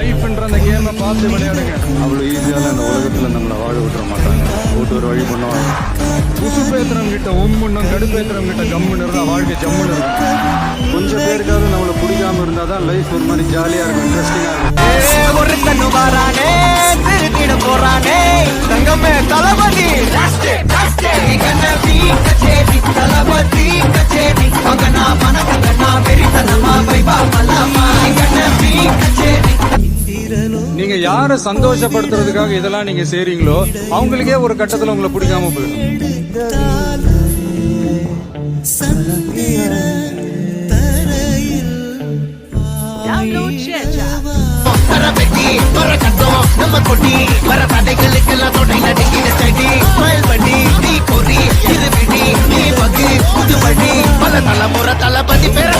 லைஃப்ன்ற அந்த கேமை பார்த்து விளையாடுங்க. அவ்வளோ ஈஸியால இந்த உலகத்தில் நம்மளை வாழ விட்டுற மாட்டாங்க. போட்டு ஒரு வழி பண்ணுவாங்க. உசுப்பேத்துறவங்க கிட்ட உம்முன்னும் கடுப்பேத்துறவங்க கிட்ட கம்முன்னு இருந்தா வாழ்க்கை ஜம்முன்னு இருக்கும். கொஞ்சம் பேருக்காவது நம்மளை பிடிக்காம இருந்தால் தான் லைஃப் ஒரு மாதிரி ஜாலியாக இருக்கும், இன்ட்ரெஸ்டிங்காக இருக்கும். நீங்க யார சந்தோஷப்படுத்துறதுக்காக இதெல்லாம் நீங்க செய்றீங்களோ அவங்களுக்கே ஒரு கட்டத்துல உங்களை பிடிக்காம போயிடும். தளபதி பேர